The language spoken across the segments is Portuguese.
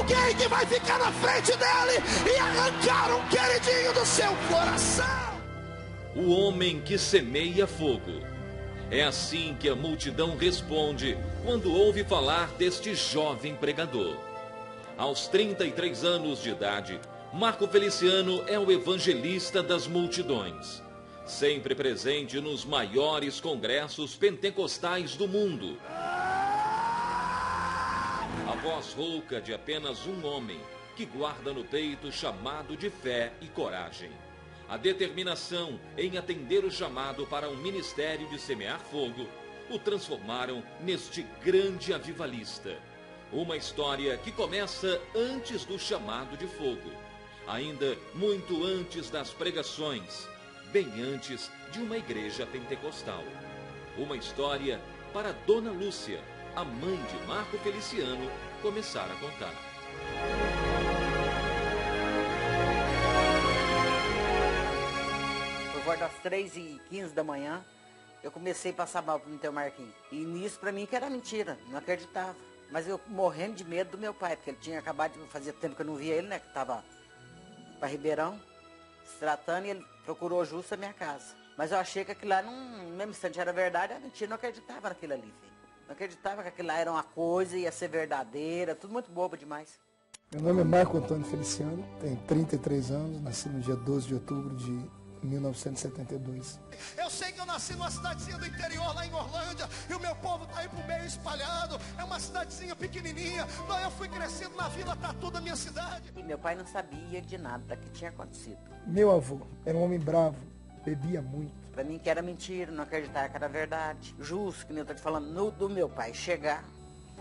alguém que vai ficar na frente dele e arrancar um queridinho do seu coração. O homem que semeia fogo. É assim que a multidão responde quando ouve falar deste jovem pregador. Aos 33 anos de idade, Marco Feliciano é o evangelista das multidões, sempre presente nos maiores congressos pentecostais do mundo. A voz rouca de apenas um homem que guarda no peito o chamado de fé e coragem. A determinação em atender o chamado para um ministério de semear fogo o transformaram neste grande avivalista. Uma história que começa antes do chamado de fogo, ainda muito antes das pregações, bem antes de uma igreja pentecostal. Uma história para Dona Lúcia, a mãe de Marco Feliciano, começar a contar. Por volta das 3h15 da manhã, eu comecei a passar mal pro meu Marquinhos. E nisso pra mim que era mentira, não acreditava. Mas eu morrendo de medo do meu pai, porque ele tinha acabado de fazer tempo que eu não via ele, né? Que tava para Ribeirão, se tratando, e ele procurou justo a minha casa. Mas eu achei que aquilo lá, no mesmo instante, era verdade, era mentira, não acreditava naquilo ali, filho. Não acreditava que aquilo lá era uma coisa, ia ser verdadeira, tudo muito bobo demais. Meu nome é Marco Antônio Feliciano, tenho 33 anos, nasci no dia 12 de outubro de 1972. Eu sei que eu nasci numa cidadezinha do interior, lá em Orlândia, e o meu povo tá aí pro meio espalhado. É uma cidadezinha pequenininha. Mas eu fui crescendo na Vila Tatu da minha cidade. E meu pai não sabia de nada que tinha acontecido. Meu avô era um homem bravo, bebia muito. Pra mim que era mentira, não acreditava que era verdade. Justo, que nem eu tô te falando, no do meu pai chegar.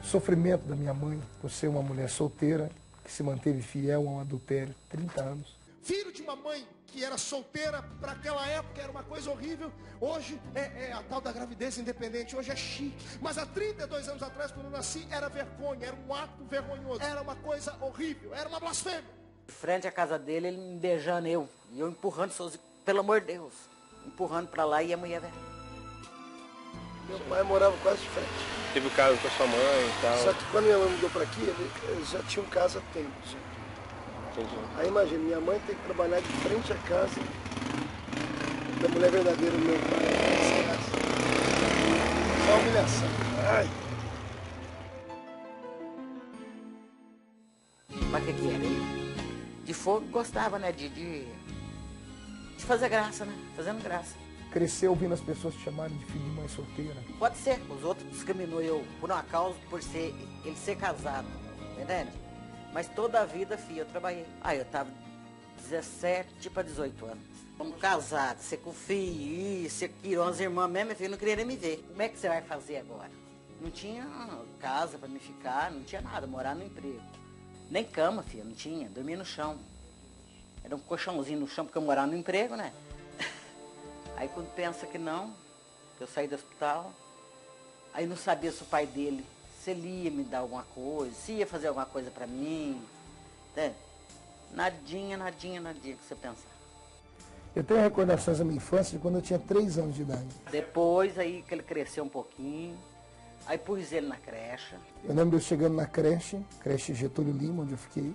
O sofrimento da minha mãe, por ser uma mulher solteira, que se manteve fiel a um adultério, 30 anos. Filho de uma mãe que era solteira, para aquela época era uma coisa horrível. Hoje é a tal da gravidez independente, hoje é chique. Mas há 32 anos atrás, quando eu nasci, era vergonha, era um ato vergonhoso. Era uma coisa horrível, era uma blasfêmia. De frente à casa dele, ele me beijando eu, e eu empurrando sozinho, pelo amor de Deus. Empurrando pra lá e a mulher velha. Meu pai morava quase de frente. Teve o caso com a sua mãe e tal. Só que quando minha mãe mudou para aqui, eles já tinham casa há tempo. Já. Entendi. Aí imagina, minha mãe tem que trabalhar de frente à casa da mulher verdadeira do meu pai. Só humilhação. Ai. Mas o que era? Ele, de fogo, gostava, né? De fazer graça, né? Fazendo graça. Cresceu ouvindo as pessoas te chamarem de filho de mãe solteira. Pode ser, os outros discriminou eu por uma causa, por ele ser casado, entende? Mas toda a vida, filho, eu trabalhei. Aí eu tava 17 para 18 anos. Vamos casar, você com filho, isso, aquilo, as irmãs mesmo, filho, não queria nem me ver. Como é que você vai fazer agora? Não tinha casa para me ficar, não tinha nada, morar no emprego. Nem cama, filho, não tinha, dormia no chão. Era um colchãozinho no chão, porque eu morava no emprego, né? Aí quando pensa que não, que eu saí do hospital, aí não sabia se o pai dele, se ele ia me dar alguma coisa, se ia fazer alguma coisa pra mim, né? Nadinha, nadinha, nadinha que você pensar. Eu tenho recordações da minha infância de quando eu tinha 3 anos de idade. Depois aí que ele cresceu um pouquinho, aí pus ele na creche. Eu lembro de eu chegando na creche Getúlio Lima, onde eu fiquei.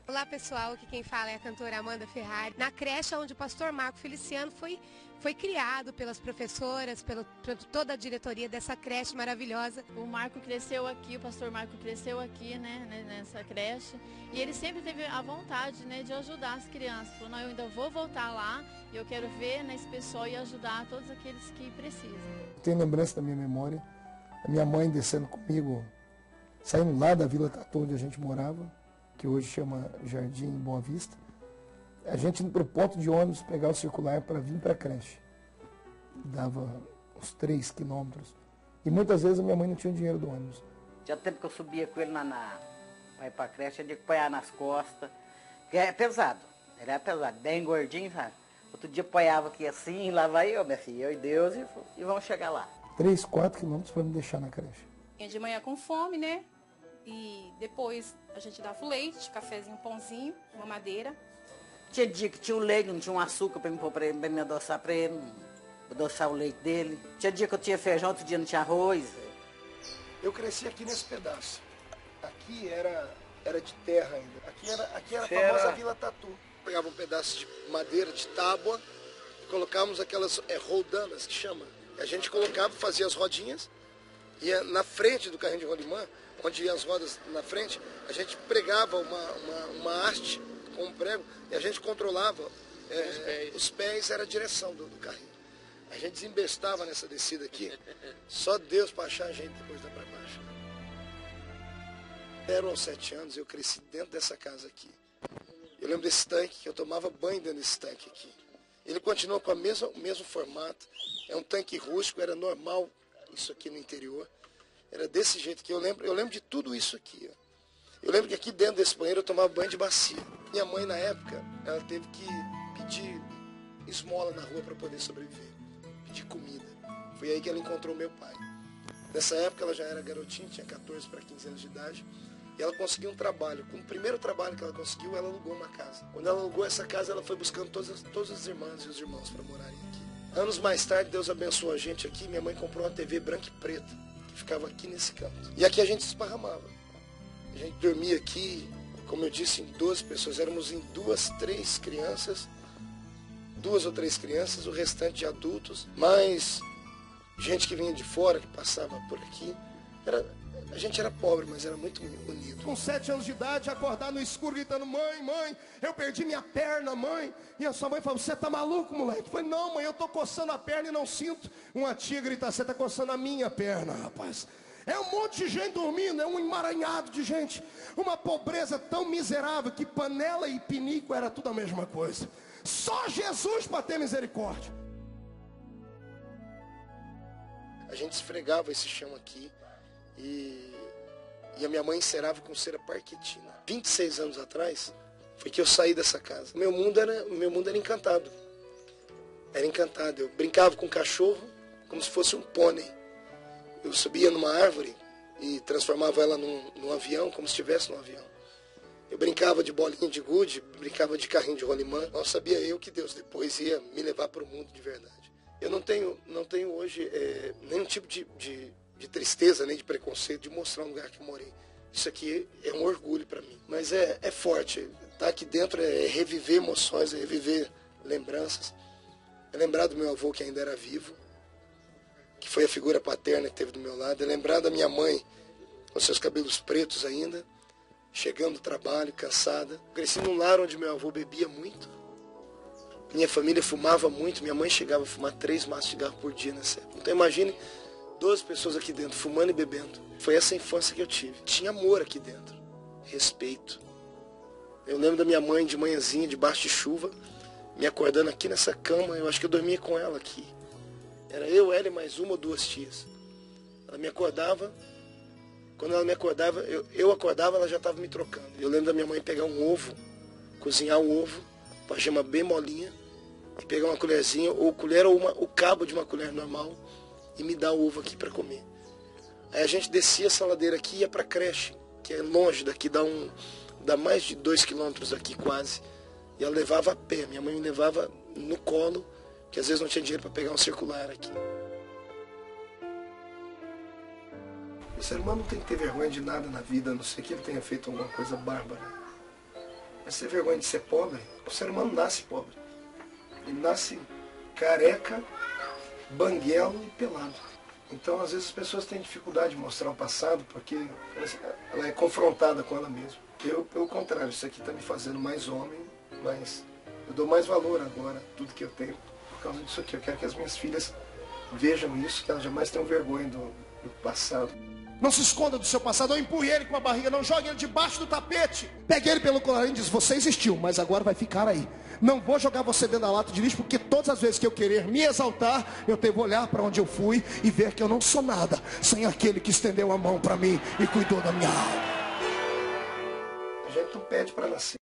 Olá pessoal, aqui quem fala é a cantora Amanda Ferrari. Na creche onde o pastor Marco Feliciano foi criado pelas professoras, por toda a diretoria dessa creche maravilhosa. O Marco cresceu aqui, o pastor Marco cresceu aqui, né, nessa creche. E ele sempre teve a vontade, né, de ajudar as crianças. Falou, não, eu ainda vou voltar lá e eu quero ver nesse pessoal e ajudar todos aqueles que precisam. Tenho lembrança da minha memória, a minha mãe descendo comigo, saindo lá da Vila Tatu, onde a gente morava, que hoje chama Jardim Boa Vista, a gente indo para o ponto de ônibus pegar o circular para vir para a creche. Dava uns 3 quilômetros. E muitas vezes a minha mãe não tinha dinheiro do ônibus. Tinha tempo que eu subia com ele para ir para a creche, eu tinha que apoiar nas costas, que é pesado, ele é pesado, bem gordinho, sabe? Outro dia apoiava aqui assim, lá vai eu, minha filha, eu e Deus, e vamos chegar lá. 3, 4 quilômetros para me deixar na creche. De manhã com fome, né? E depois a gente dava leite, cafezinho, pãozinho, uma madeira. Tinha dia que tinha o leite, não tinha um açúcar para me pôr para ele, pra me adoçar para ele, adoçar o leite dele. Tinha dia que eu tinha feijão, outro dia não tinha arroz. Eu cresci aqui nesse pedaço. Aqui era era de terra ainda. Aqui era a famosa Vila Tatu. Pegava um pedaço de madeira, de tábua, e colocávamos aquelas roldanas, que chama. A gente colocava, fazia as rodinhas, e na frente do carrinho de rolimã, onde iam as rodas na frente, a gente pregava uma haste com um prego, e a gente controlava os pés, era a direção do carrinho. A gente desembestava nessa descida aqui, só Deus para achar a gente depois da para baixo. Até aos 7 anos eu cresci dentro dessa casa aqui. Eu lembro desse tanque, que eu tomava banho dentro desse tanque aqui. Ele continua com o mesmo formato, é um tanque rústico, era normal isso aqui no interior. Era desse jeito que eu lembro de tudo isso aqui. Ó. Eu lembro que aqui dentro desse banheiro eu tomava banho de bacia. Minha mãe, na época, ela teve que pedir esmola na rua para poder sobreviver. Pedir comida. Foi aí que ela encontrou meu pai. Nessa época ela já era garotinha, tinha 14 para 15 anos de idade. E ela conseguiu um trabalho. Com o primeiro trabalho que ela conseguiu, ela alugou uma casa. Quando ela alugou essa casa, ela foi buscando todas as irmãs e os irmãos para morarem aqui. Anos mais tarde, Deus abençoou a gente aqui. Minha mãe comprou uma TV branca e preta, que ficava aqui nesse canto. E aqui a gente se esparramava. A gente dormia aqui, como eu disse, em 12 pessoas. Éramos em 2 ou 3 crianças, o restante de adultos. Mas gente que vinha de fora, que passava por aqui. A gente era pobre, mas era muito unido. Com 7 anos de idade, acordar no escuro gritando: mãe, mãe, eu perdi minha perna, mãe. E a sua mãe falou: você tá maluco, moleque? Eu falei: não, mãe, eu tô coçando a perna e não sinto. Uma tia grita: você tá coçando a minha perna, rapaz. É um monte de gente dormindo, é um emaranhado de gente. Uma pobreza tão miserável que panela e pinico era tudo a mesma coisa. Só Jesus para ter misericórdia. A gente esfregava esse chão aqui. E a minha mãe encerava com cera parquetina. 26 anos atrás foi que eu saí dessa casa. Meu mundo era encantado. Era encantado. Eu brincava com um cachorro como se fosse um pônei. Eu subia numa árvore e transformava ela num avião, como se estivesse num avião. Eu brincava de bolinha de gude, brincava de carrinho de rolimã. Não sabia eu que Deus depois ia me levar para o mundo de verdade. Eu não tenho hoje nenhum tipo de tristeza, nem de preconceito, de mostrar um lugar que eu morei. Isso aqui é um orgulho para mim. Mas é forte. Estar aqui dentro é reviver emoções, é reviver lembranças. É lembrar do meu avô que ainda era vivo, que foi a figura paterna que teve do meu lado. É lembrar da minha mãe, com seus cabelos pretos ainda, chegando do trabalho, cansada. Cresci num lar onde meu avô bebia muito. Minha família fumava muito. Minha mãe chegava a fumar 3 maços de cigarro por dia nessa época. Então imagine 12 pessoas aqui dentro, fumando e bebendo. Foi essa infância que eu tive. Tinha amor aqui dentro. Respeito. Eu lembro da minha mãe de manhãzinha, debaixo de chuva, me acordando aqui nessa cama. Eu acho que eu dormia com ela aqui. Era eu, ela e mais 1 ou 2 tias. Ela me acordava. Quando ela me acordava, eu acordava, ela já estava me trocando. Eu lembro da minha mãe pegar um ovo, cozinhar o ovo, com a gema bem molinha, e pegar uma colherzinha, ou colher, ou o cabo de uma colher normal, e me dar o ovo aqui para comer. Aí a gente descia essa ladeira aqui e ia para a creche, que é longe daqui, dá mais de 2 quilômetros aqui quase. E ela levava a pé, minha mãe me levava no colo, que às vezes não tinha dinheiro para pegar um circular aqui. O ser humano não tem que ter vergonha de nada na vida, a não ser que ele tenha feito alguma coisa bárbara. Mas ter vergonha de ser pobre, o ser humano nasce pobre. Ele nasce careca, banguelo e pelado. Então, às vezes, as pessoas têm dificuldade de mostrar o passado porque ela é confrontada com ela mesma. Eu, pelo contrário, isso aqui está me fazendo mais homem, mas eu dou mais valor agora a tudo que eu tenho por causa disso aqui. Eu quero que as minhas filhas vejam isso, que elas jamais tenham vergonha do passado. Não se esconda do seu passado, não empurre ele com a barriga, não jogue ele debaixo do tapete. Pegue ele pelo colarinho e diz: você existiu, mas agora vai ficar aí. Não vou jogar você dentro da lata de lixo, porque todas as vezes que eu querer me exaltar, eu devo olhar para onde eu fui e ver que eu não sou nada sem aquele que estendeu a mão para mim e cuidou da minha alma. A gente não pede para nascer.